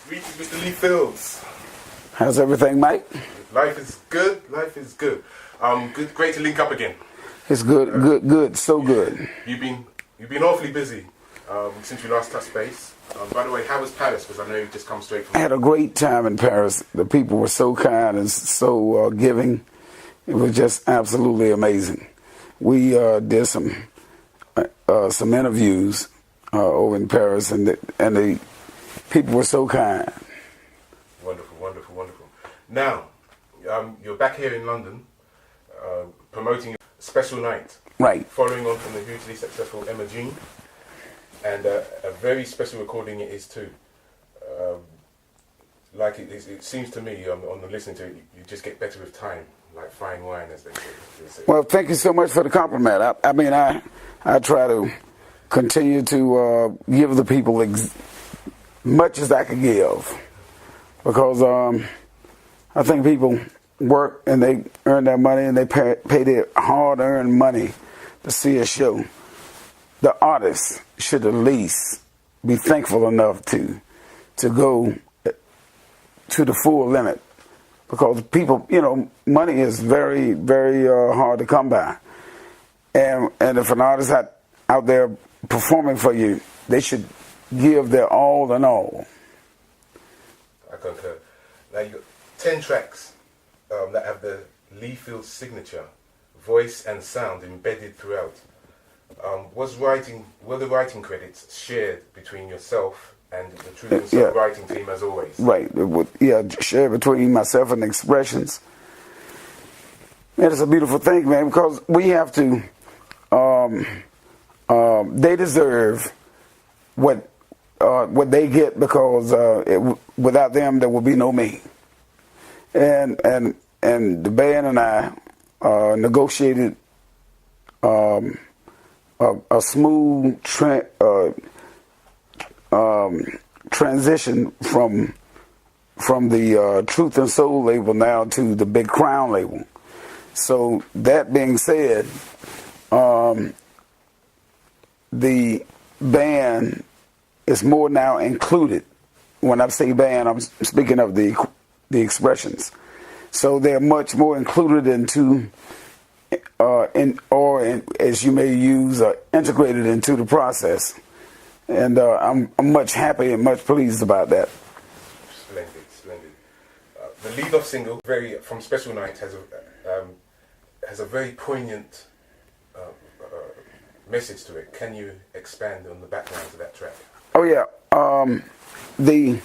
Greetings, Mr. Lee Fields. How's everything, Mike? Life is good. Life is good. Good. Great to link up again. It's good, good, so good. You've been awfully busy since we last touched base. By the way, how was Paris? Because I know you've just come straight from. I had a great time in Paris. The people were so kind and so giving. It was just absolutely amazing. We did some interviews over in Paris, and the people were so kind. Wonderful, wonderful, wonderful. Now, you're back here in London, promoting a special night. Right. Following on from the hugely successful Emma Jean, and a very special recording it is too. It seems to me, on the listening to it, you just get better with time, like fine wine, as they say. Well, thank you so much for the compliment. I try to continue to give the people much as I can give, because I think people work and they earn their money and they pay their hard-earned money to see a show. The artists should at least be thankful enough to go to the full limit, because people, money is very, very hard to come by. And if an artist out there performing for you, they should give their all in all. I concur. Now you got 10 tracks that have the Lee Fields signature, voice and sound embedded throughout. Were the writing credits shared between yourself and the Truth and Soul writing team as always? Right. Shared between myself and the Expressions. And it's a beautiful thing, man, because we have to. They deserve what they get, because without them there will be no me. And the band and I negotiated a smooth transition from the Truth and Soul label now to the Big Crown label. So that being said, the band is more now included. When I say band, I'm speaking of the Expressions. So they're much more included into, as you may use, integrated into the process. And I'm much happy and much pleased about that. Splendid, splendid. The lead-off single, from Special Night, has a very poignant message to it. Can you expand on the background to that track? Oh yeah, the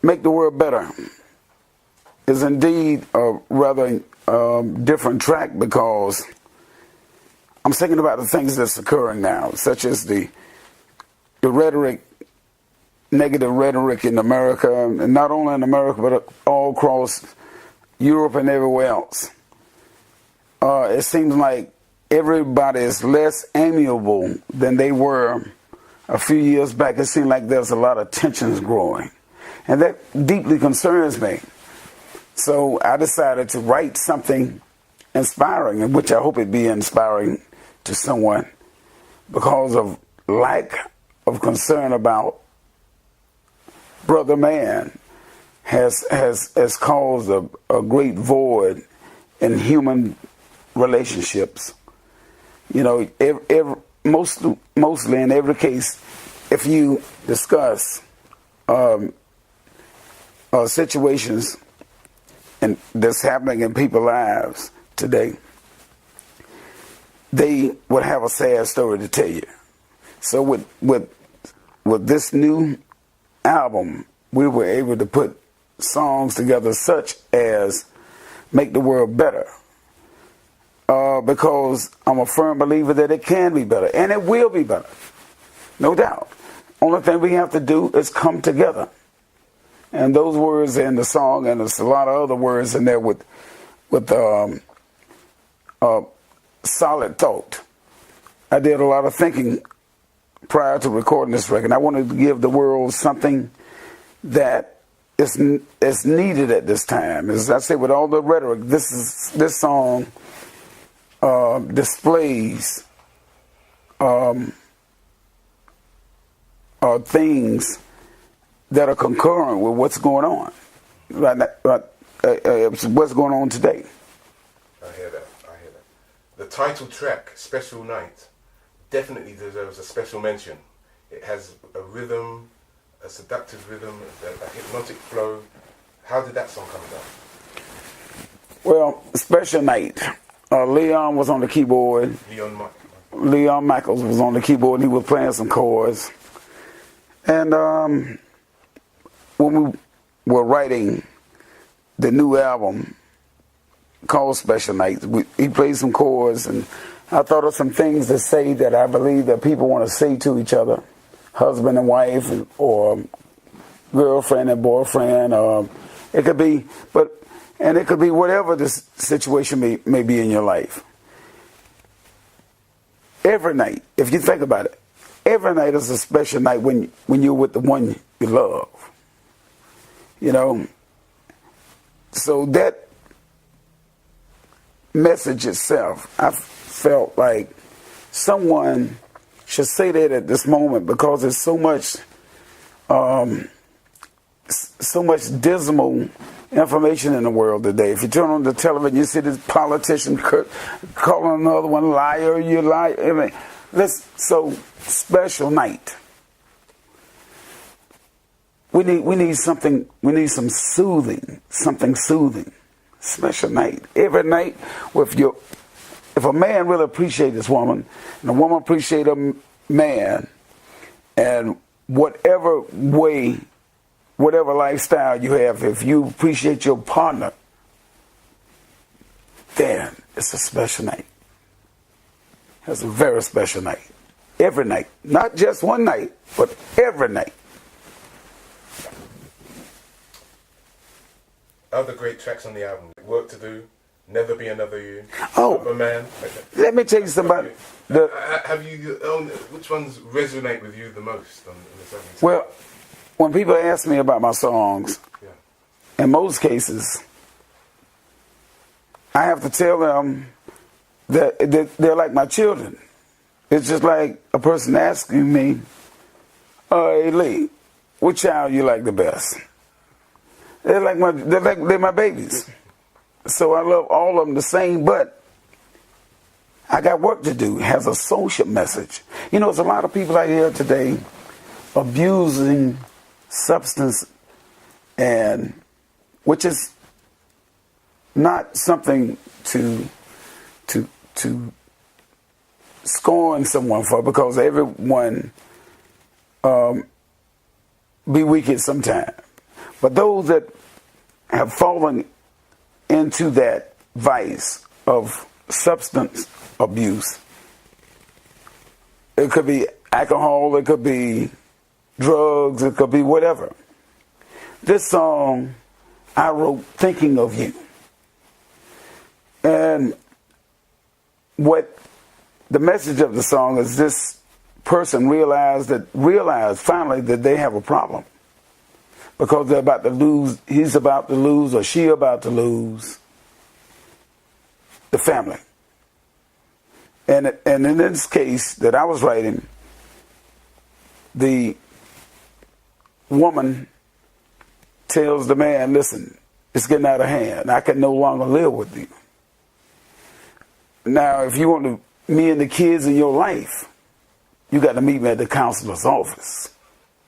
Make the World Better is indeed a rather different track, because I'm thinking about the things that's occurring now, such as the rhetoric, negative rhetoric in America, and not only in America but all across Europe and everywhere else. It seems like everybody is less amiable than they were a few years back. It seems like there's a lot of tensions growing, and that deeply concerns me. So I decided to write something inspiring, in which I hope it be inspiring to someone, because of lack of concern about brother man has caused a great void in human relationships. Mostly in every case, if you discuss situations that's happening in people's lives today, they would have a sad story to tell you. So with this new album, we were able to put songs together such as Make the World Better, because I'm a firm believer that it can be better, and it will be better, no doubt. Only thing we have to do is come together. And those words in the song, and there's a lot of other words in there with solid thought. I did a lot of thinking prior to recording this record. I wanted to give the world something that is needed at this time. As I say, with all the rhetoric, this song displays things that are concurrent with what's going on, what's going on today. I hear that. The title track, Special Night, definitely deserves a special mention. It has a rhythm, a seductive rhythm, a hypnotic flow. How did that song come about? Well, Special Night. Leon was on the keyboard. Leon Michaels was on the keyboard. He was playing some chords. And when we were writing the new album called Special Night, he played some chords, and I thought of some things to say that I believe that people want to say to each other, husband and wife, or girlfriend and boyfriend. It could be, and it could be whatever the situation may be in your life. Every night, if you think about it, every night is a special night when you're with the one you love. You know? So that message itself, I felt like someone should say that at this moment, because there's so much dismal information in the world today. If you turn on the television, you see this politician calling another one liar, you lie. I mean, so Special Night. We need something. We need some soothing, something soothing. Special night. Every night, if a man really appreciates his woman, and a woman appreciates a man, and whatever way, whatever lifestyle you have, if you appreciate your partner, then it's a special night. It's a very special night. Every night. Not just one night, but every night. Other great tracks on the album: Work to Do, Never Be Another You, Oh, Superman. let me tell you something about which ones resonate with you the most on this album? Well, when people ask me about my songs, in most cases, I have to tell them that they're like my children. It's just like a person asking me, "Hey Lee, what child you like the best?" They're my babies. So I love all of them the same, but I got work to do. It has a social message. You know, there's a lot of people out here today abusing substance, and which is not something to scorn someone for, because everyone be wicked sometime. But those that have fallen into that vice of substance abuse, it could be alcohol, it could be drugs, it could be whatever. This song I wrote thinking of you. And what the message of the song is, this person realized finally that they have a problem, because they're about to lose, he's about to lose, or she about to lose the family. And in this case that I was writing, the woman tells the man, "Listen, it's getting out of hand. I can no longer live with you. Now, if you want me and the kids in your life, you got to meet me at the counselor's office."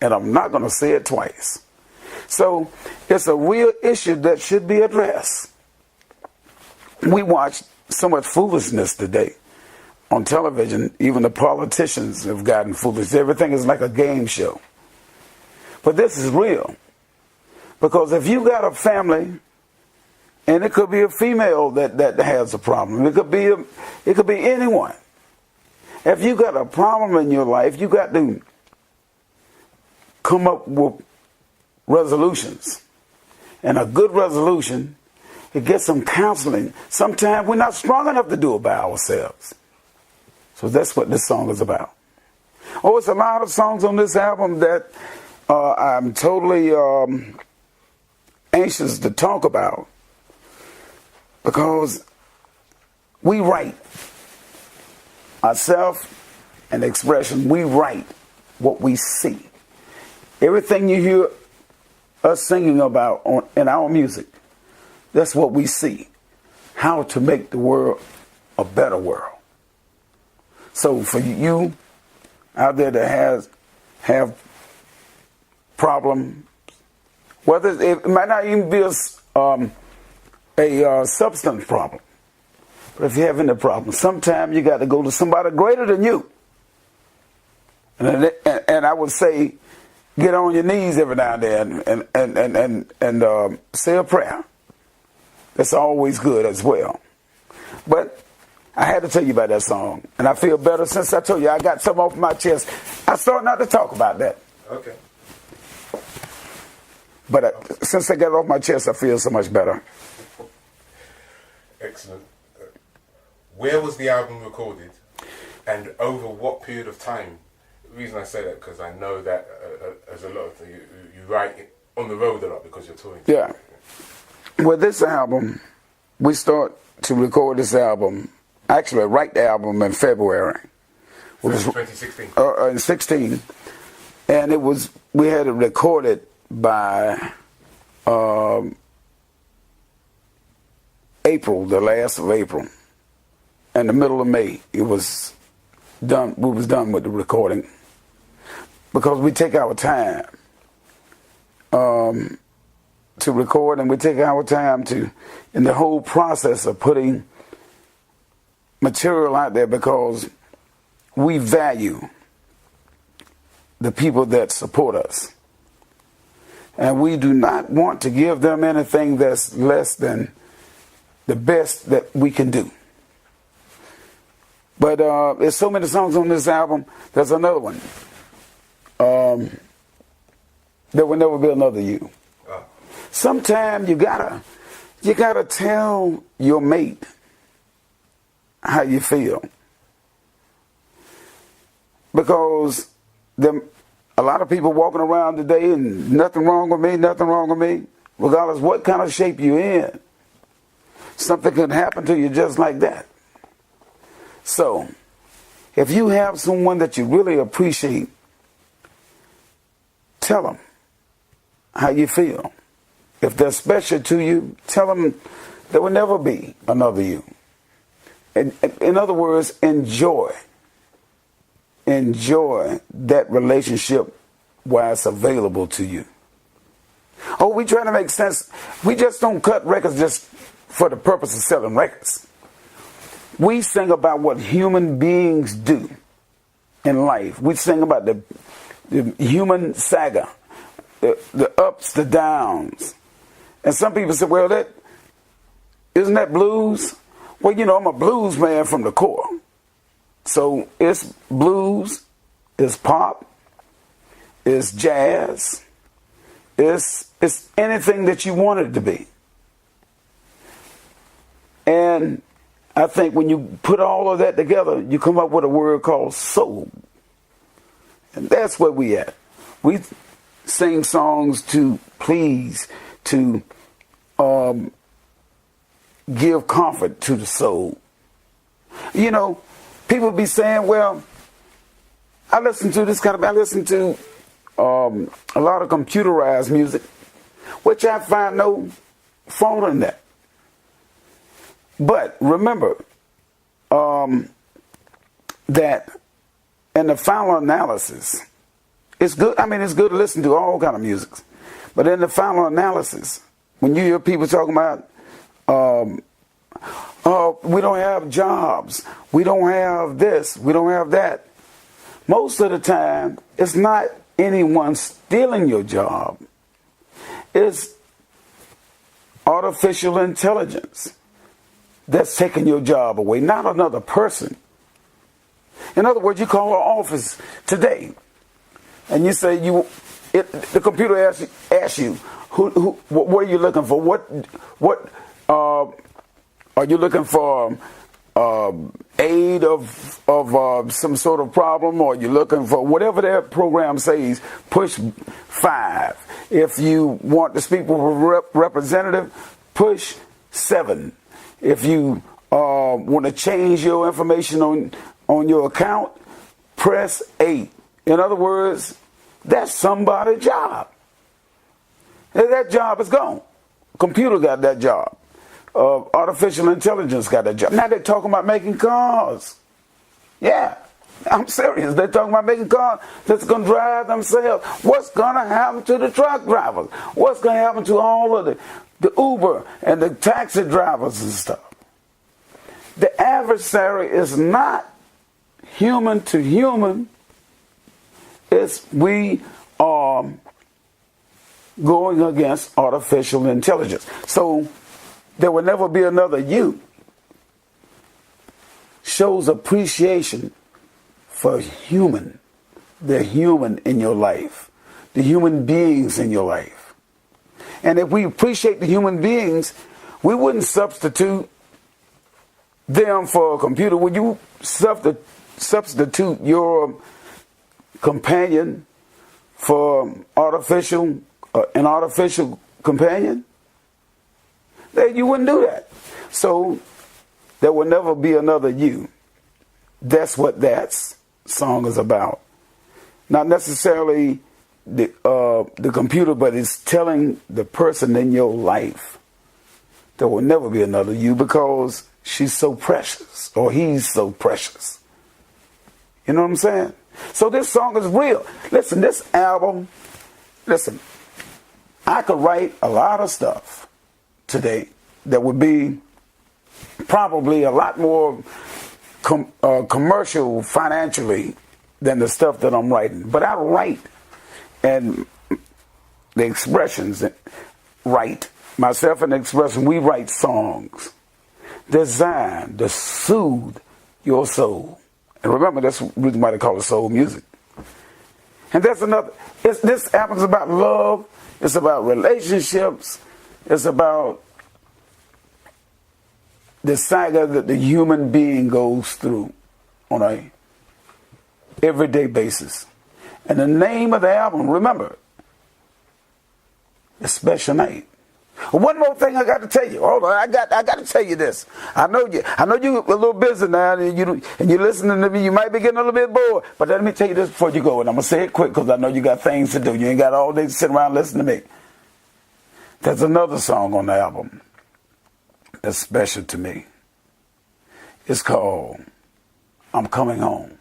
And I'm not going to say it twice. So it's a real issue that should be addressed. We watch so much foolishness today on television. Even the politicians have gotten foolish. Everything is like a game show. But this is real. Because if you got a family, and it could be a female that has a problem, it could be anyone. If you got a problem in your life, you got to come up with resolutions. And a good resolution, it gets some counseling. Sometimes we're not strong enough to do it by ourselves. So that's what this song is about. Oh, it's a lot of songs on this album that I'm totally anxious to talk about, because we write ourselves and expression. We write what we see. Everything you hear us singing about in our music, that's what we see. How to make the world a better world. So for you out there that have problems, whether it might not even be a substance problem, but if you're having a problem, sometimes you got to go to somebody greater than you. And I would say, get on your knees every now and then and say a prayer. That's always good as well. But I had to tell you about that song, and I feel better since I told you I got something off my chest. I started not to talk about that. Okay. But since I got it off my chest, I feel so much better. Excellent. Where was the album recorded, and over what period of time? The reason I say that because I know that as a lot of you write on the road a lot because you're touring. Yeah. With this album, we start to record this album. Actually, write the album in February. It was 2016. In 16, and we had it recorded by April, the last of April, and the middle of May. It was done. We was done with the recording because we take our time to record, and we take our time in the whole process of putting material out there because we value the people that support us. And we do not want to give them anything that's less than the best that we can do. But there's so many songs on this album. There's another one. There will never be another you. Sometimes you gotta tell your mate how you feel, because a lot of people walking around today and nothing wrong with me, regardless what kind of shape you're in. Something can happen to you just like that. So, if you have someone that you really appreciate, tell them how you feel. If they're special to you, tell them there will never be another you. In other words, enjoy that relationship while it's available to you. Oh, we try to make sense. We just don't cut records just for the purpose of selling records. We sing about what human beings do in life. We sing about the human saga, the ups, the downs. And some people say, well, isn't that blues? Well, I'm a blues man from the core. So it's blues, it's pop, it's jazz, it's anything that you want it to be. And I think when you put all of that together, you come up with a word called soul. And that's where we at. We sing songs to please, to give comfort to the soul. People be saying, well, I listen to a lot of computerized music, which I find no fault in that. But remember that in the final analysis, it's good. I mean, it's good to listen to all kind of music. But in the final analysis, when you hear people talking about, we don't have jobs, we don't have this, we don't have that, most of the time, it's not anyone stealing your job. It's artificial intelligence that's taking your job away, not another person. In other words, you call an office today, and you say the computer asks you, what are you looking for? What are you looking for? Aid of some sort of problem, or you're looking for whatever that program says, push 5. If you want to speak with a representative, push 7. If you want to change your information on your account, press 8. In other words, that's somebody's job. That job is gone. Computer got that job. Artificial intelligence got that job. Now they're talking about making cars. Yeah, I'm serious. They're talking about making cars that's going to drive themselves. What's going to happen to the truck drivers? What's going to happen to all of the Uber and the taxi drivers and stuff? The adversary is not human to human. It's we are going against artificial intelligence. So there will never be another you. Shows appreciation for human, the human in your life, the human beings in your life. And if we appreciate the human beings, we wouldn't substitute them for a computer. Would you substitute your companion for an artificial companion? You wouldn't do that. So there will never be another you. That's what that song is about. Not necessarily the computer, but it's telling the person in your life there will never be another you because she's so precious or he's so precious. You know what I'm saying? So this song is real. Listen, this album, I could write a lot of stuff today that would be probably a lot more commercial financially than the stuff that I'm writing. But I write, and the expressions write, myself and the expression, we write songs designed to soothe your soul. And remember, that's the reason why they call it soul music. And that's another, this album's about love, it's about relationships, it's about the saga that the human being goes through on a everyday basis. And the name of the album, remember, is Special Night. One more thing I got to tell you. Hold on, I got to tell you this. I know you're a little busy now, and you're listening to me. You might be getting a little bit bored, but let me tell you this before you go, and I'm gonna say it quick because I know you got things to do. You ain't got all day to sit around listening to me. There's another song on the album that's special to me. It's called "I'm Coming Home."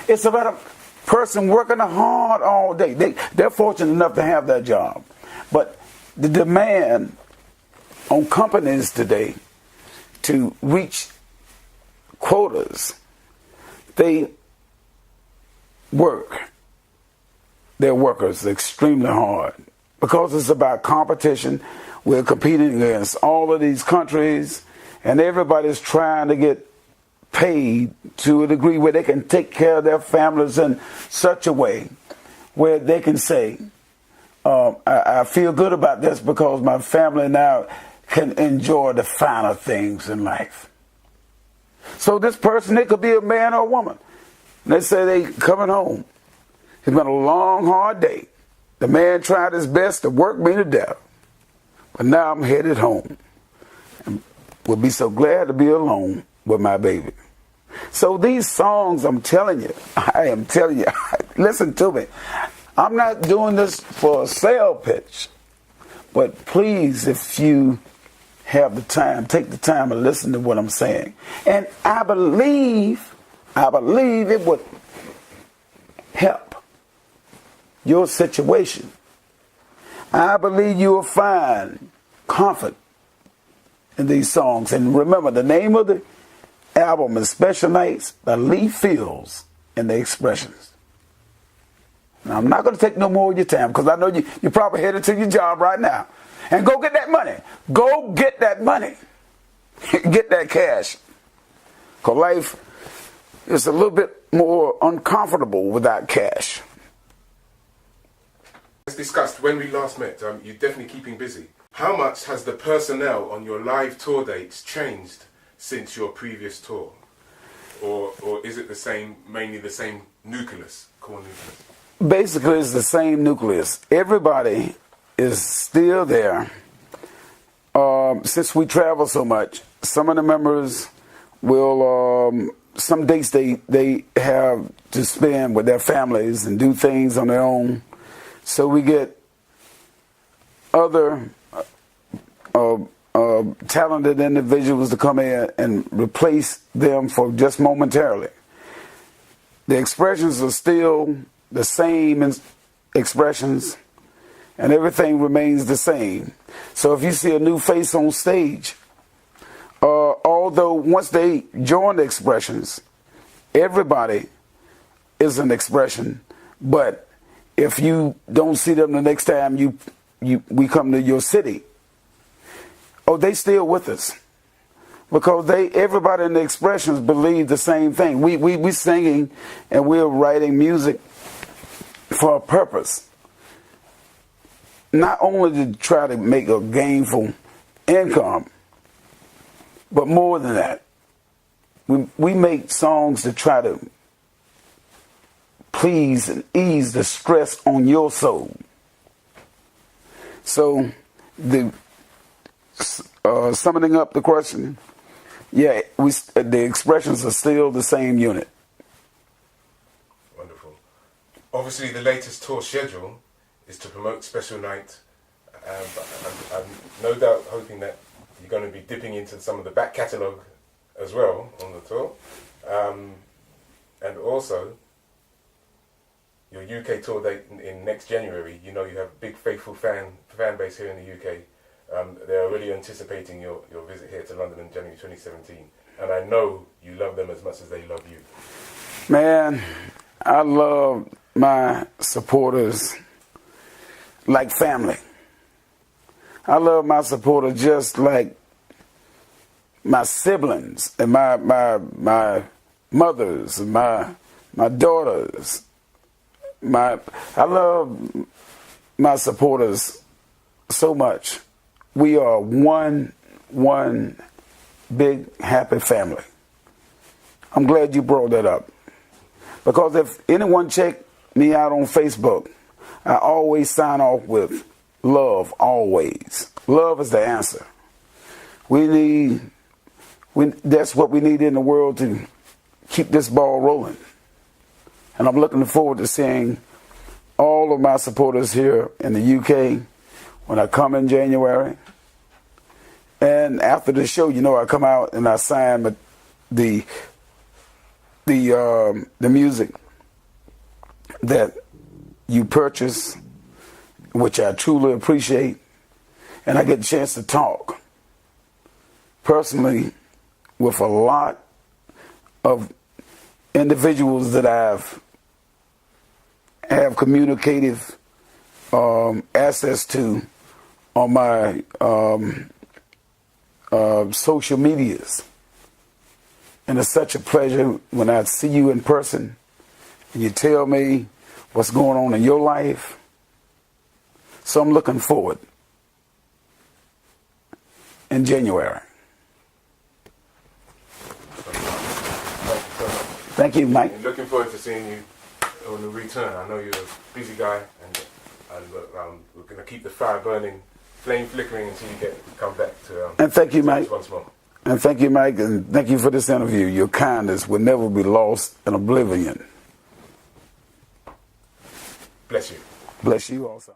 It's about a person working hard all day. They're fortunate enough to have that job, but the demand on companies today to reach quotas, they work their workers extremely hard because it's about competition. We're competing against all of these countries, and everybody's trying to get paid to a degree where they can take care of their families in such a way where they can say, I feel good about this because my family now can enjoy the finer things in life. So this person, it could be a man or a woman. And they say they coming home. It's been a long, hard day. The man tried his best to work me to death. But now I'm headed home. And will be so glad to be alone with my baby. So these songs, I'm telling you, listen to me. I'm not doing this for a sale pitch, but please, if you have the time, take the time and listen to what I'm saying. And I believe it would help your situation. I believe you will find comfort in these songs. And remember, the name of the album is Special Nights by Lee Fields and the Expressions. Now, I'm not going to take no more of your time because I know you're probably headed to your job right now. And go get that money. Go get that money. Get that cash. Because life is a little bit more uncomfortable without cash. As discussed when we last met, you're definitely keeping busy. How much has the personnel on your live tour dates changed since your previous tour? Or is it the same, mainly the same nucleus, core nucleus? Basically, it's the same nucleus. Everybody is still there. Since we travel so much, some of the members will, some dates they have to spend with their families and do things on their own. So we get other talented individuals to come in and replace them for just momentarily. The expressions are still the same expressions, and everything remains the same. So if you see a new face on stage, although once they join the expressions, everybody is an expression, but if you don't see them the next time we come to your city, they still with us, because everybody in the expressions believe the same thing. We singing and we're writing music for a purpose, not only to try to make a gainful income, but more than that. We make songs to try to please and ease the stress on your soul. So summing up the question, yeah, the expressions are still the same unit. Wonderful. Obviously, the latest tour schedule is to promote Special Night. I'm no doubt hoping that you're going to be dipping into some of the back catalogue as well on the tour. And also, your UK tour date in next January. You know you have a big faithful fan base here in the UK. They're already anticipating your visit here to London in January 2017. And I know you love them as much as they love you. Man, I love my supporters like family. I love my supporters just like my siblings and my mothers and my daughters. I love my supporters so much. We are one big happy family. I'm glad you brought that up, because if anyone check me out on Facebook, I always sign off with love. Always, love is the answer. That's what we need in the world to keep this ball rolling. And I'm looking forward to seeing all of my supporters here in the UK when I come in January. And after the show, I come out and I sign the music that you purchase, which I truly appreciate, and I get a chance to talk personally with a lot of individuals that have communicative access to on my social medias. And it's such a pleasure when I see you in person and you tell me what's going on in your life. So I'm looking forward in January. Thank you, Mike. I'm looking forward to seeing you on the return. I know you're a busy guy, and we're going to keep the fire burning, flame flickering until you come back to. And thank you, Mike. Once more. And thank you, Mike, and thank you for this interview. Your kindness will never be lost in oblivion. Bless you. Bless you also.